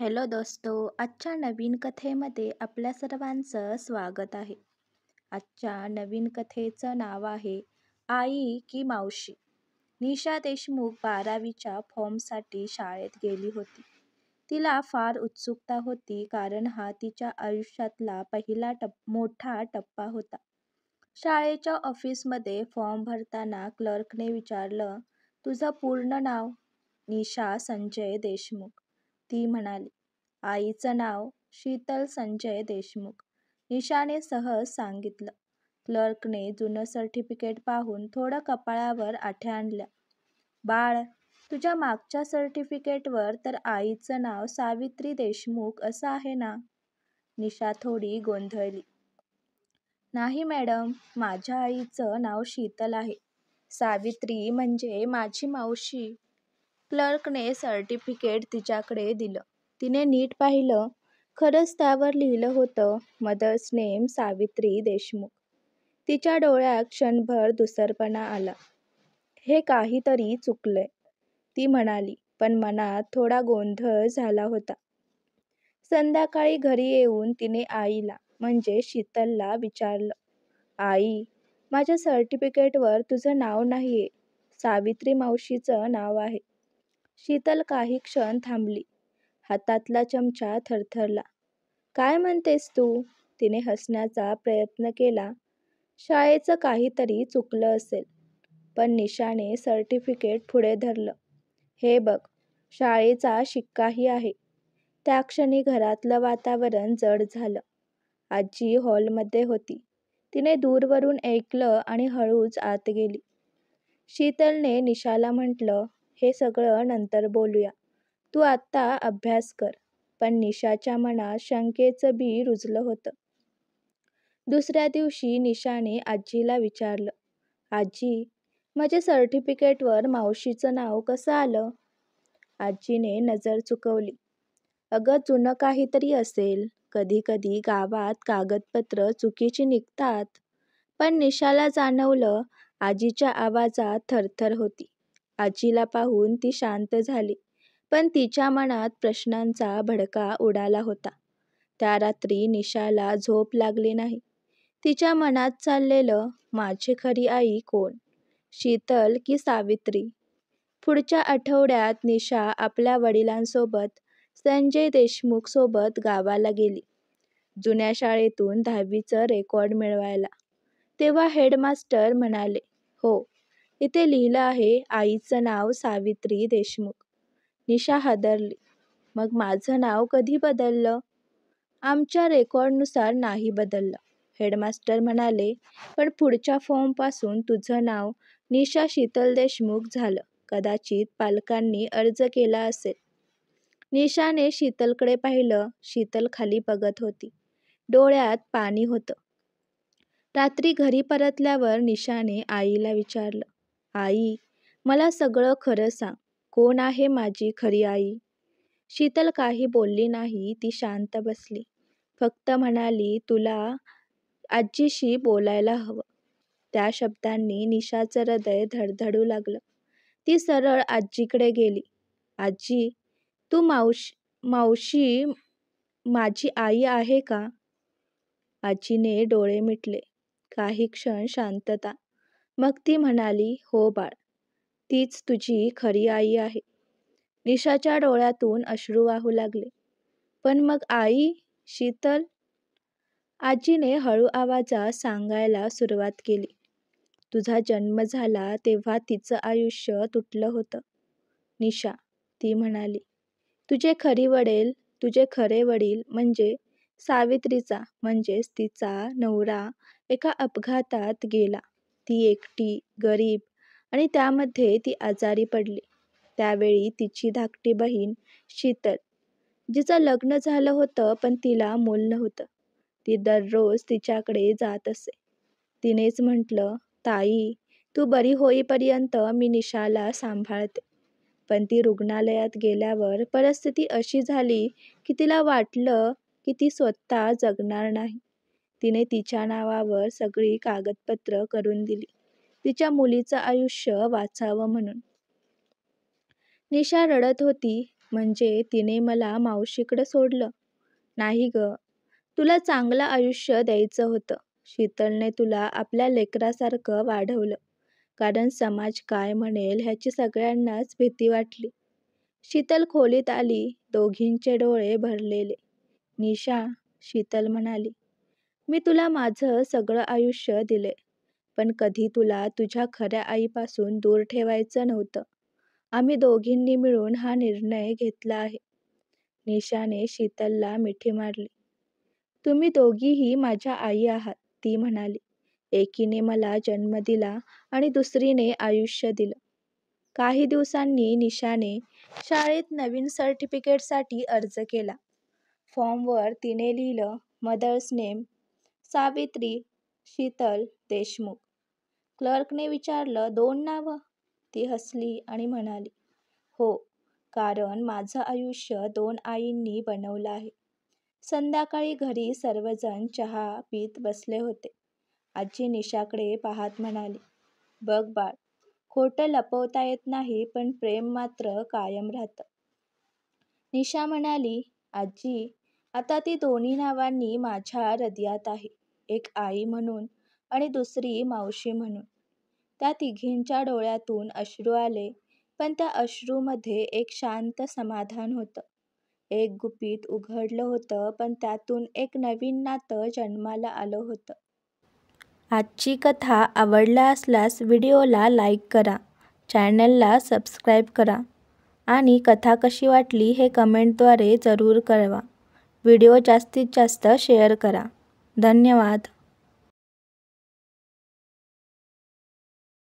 Hello दोस्तो, आजच्या नवीन कथेमध्ये आपल्या सर्वांचं स्वागत आहे. आजच्या नवीन कथेचं नाव आहे आई की मावशी. निशा देशमुख 12वीच्या फॉर्मसाठी शाळेत गेली होती. तिला फार उत्सुकता होती कारण हा तिच्या आयुष्यातला पहिला मोठा टप्पा होता. शाळेच्या ऑफिसमध्ये फॉर्म भरताना क्लर्कने विचारलं, तुझं पूर्ण नाव? निशा संजय देशमुख, ती म्हणाली. आईचं नाव शीतल संजय देशमुख, निशाने सहज सांगितलं. क्लर्कने जुनं सर्टिफिकेट पाहून थोडं कपाळावर आठ्या आणल्या. बाळ, तुझ्या मागच्या सर्टिफिकेटवर तर आईचं नाव सावित्री देशमुख असं आहे ना? निशा थोडी गोंधळली. नाही मॅडम, माझ्या आईचं नाव शीतल आहे. सावित्री म्हणजे माझी मावशी. क्लर्कने सर्टिफिकेट तिच्याकडे दिलं. तिने नीट पाहिलं. खरंच त्यावर लिहिलं होतं, मदर्स नेम सावित्री देशमुख. तिच्या डोळ्यात क्षणभर दुसरपणा आला. हे काहीतरी चुकलंय, ती म्हणाली, पण मनात थोडा गोंधळ झाला होता. संध्याकाळी घरी येऊन तिने आईला म्हणजे शीतलला विचारलं, आई, माझ्या सर्टिफिकेटवर तुझं नाव नाहीये, सावित्री मावशीचं नाव आहे. शीतल काही क्षण थांबली. हातातला चमचा थरथरला. काय म्हणतेस तू? तिने हसण्याचा प्रयत्न केला. शाळेचं काहीतरी चुकलं असेल. पण निशाने सर्टिफिकेट पुढे धरलं. हे बघ, शाळेचा शिक्काही आहे. त्या क्षणी घरातलं वातावरण जड झालं. आजी हॉलमध्ये होती. तिने दूरवरून ऐकलं आणि हळूच आत गेली. शीतलने निशाला म्हटलं, हे सगळं नंतर बोलूया. तू आत्ता अभ्यास कर. पण निशाच्या मनात शंकेचं बी रुजलं होतं. दुसऱ्या दिवशी निशाने आजीला विचारलं, आजी, माझ्या सर्टिफिकेटवर मावशीचं नाव कसं आलं? आजीने नजर चुकवली. अगं, जुनं काहीतरी असेल. कधी कधी गावात कागदपत्र चुकीची निघतात. पण निशाला जाणवलं, आजीच्या आवाजात थरथर होती. आजीला पाहून ती शांत झाली. पण तिच्या मनात प्रश्नांचा भडका उडाला होता. त्या रात्री निशाला झोप लागली नाही. तिच्या मनात चाललेलं, माझी खरी आई कोण? शीतल की सावित्री? पुढच्या आठवड्यात निशा आपल्या वडिलांसोबत संजय देशमुख सोबत गावाला गेली. जुन्या शाळेतून 10वीचं रेकॉर्ड मिळवायला. तेव्हा हेडमास्टर म्हणाले, हो, इथे लिहिलं आहे आईचं नाव सावित्री देशमुख. निशा हादरली. मग माझं नाव कधी बदललं? आमच्या रेकॉर्डनुसार नाही बदललं, हेडमास्टर म्हणाले. पण पुढच्या फॉर्मपासून तुझं नाव निशा शीतल देशमुख झालं. कदाचित पालकांनी अर्ज केला असेल. निशाने शीतलकडे पाहिलं. शीतल खाली बघत होती. डोळ्यात पाणी होतं. रात्री घरी परतल्यावर निशाने आईला विचारलं, आई, मला सगळं खरं सांग. कोण आहे माझी खरी आई? शीतल काही बोलली नाही. ती शांत बसली. फक्त म्हणाली, तुला आजीशी बोलायला हवं. त्या शब्दांनी निशाचं हृदय धडधडू लागलं. ती सरळ आजीकडे गेली. आजी, तू मावशी माझी आई आहे का? आजीने डोळे मिटले. काही क्षण शांतता. मग ती म्हणाली, हो बाळ, तीच तुझी खरी आई आहे. निशाच्या डोळ्यातून अश्रू वाहू लागले. पण मग आई? शीतल? आजीने हळू आवाजात सांगायला सुरुवात केली. तुझा जन्म झाला तेव्हा तिचं आयुष्य तुटलं होतं. निशा, ती म्हणाली, तुझे खरे वडील म्हणजे सावित्रीचा म्हणजेच तिचा नवरा एका अपघातात गेला. ती एकटी, गरीब आणि त्यामध्ये ती आजारी पडली. त्यावेळी तिची धाकटी बहीण शीतल, जिचं लग्न झालं होतं पण तिला मूल नव्हतं, ती दररोज तिच्याकडे जात असे. तिनेच म्हटलं, ताई, तू बरी होईपर्यंत मी निशाला सांभाळते. पण ती रुग्णालयात गेल्यावर परिस्थिती अशी झाली की तिला वाटलं की ती स्वतः जगणार नाही. तिने तिच्या नावावर सगळी कागदपत्र करून दिली, तिच्या मुलीचं आयुष्य वाचावं म्हणून. निशा रडत होती. म्हणजे तिने मला मावशीकडे सोडलं? नाही ग. तुला चांगलं आयुष्य द्यायचं होतं. शीतलने तुला आपल्या लेकरासारखं वाढवलं. कारण समाज काय म्हणेल ह्याची सगळ्यांनाच भीती वाटली. शीतल खोलीत आली. दोघींचे डोळे भरलेले. निशा, शीतल म्हणाली, मी तुला माझं सगळं आयुष्य दिले. पण कधी तुला तुझ्या खऱ्या आईपासून दूर ठेवायचं नव्हतं. आम्ही दोघींनी मिळून हा निर्णय घेतला आहे. निशाने शीतलला मिठी मारली. तुम्ही दोघीही माझ्या आई आहात, ती म्हणाली. एकीने मला जन्म दिला आणि दुसरीने आयुष्य दिलं. काही दिवसांनी निशाने शाळेत नवीन सर्टिफिकेटसाठी अर्ज केला. फॉर्मवर तिने लिहिलं, मदर्स नेम सावित्री शीतल देशमुख. क्लर्कने विचारलं, 2 नावं? ती हसली आणि म्हणाली, हो, कारण माझं आयुष्य 2 आईंनी बनवलं आहे. संध्याकाळी घरी सर्वजण चहा पीत बसले होते. आजी निशाकडे पाहत म्हणाली, बघ बाळ, खोटं लपवता येत नाही, पण प्रेम मात्र कायम राहतं. निशा म्हणाली, आजी, आता ती दोन्ही नावांनी माझ्या हृदयात आहे. एक आई म्हणून आणि दुसरी मावशी म्हणून. त्या तिघींच्या डोळ्यातून अश्रू आले, पण त्या अश्रूमध्ये एक शांत समाधान होतं. एक गुपित उघडलं होतं, पण त्यातून एक नवीन नातं जन्माला आलं होतं. आजची कथा आवडला असल्यास व्हिडिओला लाईक करा, चॅनलला सबस्क्राईब करा आणि कथा कशी वाटली हे कमेंटद्वारे जरूर कळवा. व्हिडिओ जास्तीत जास्त शेअर करा. धन्यवाद.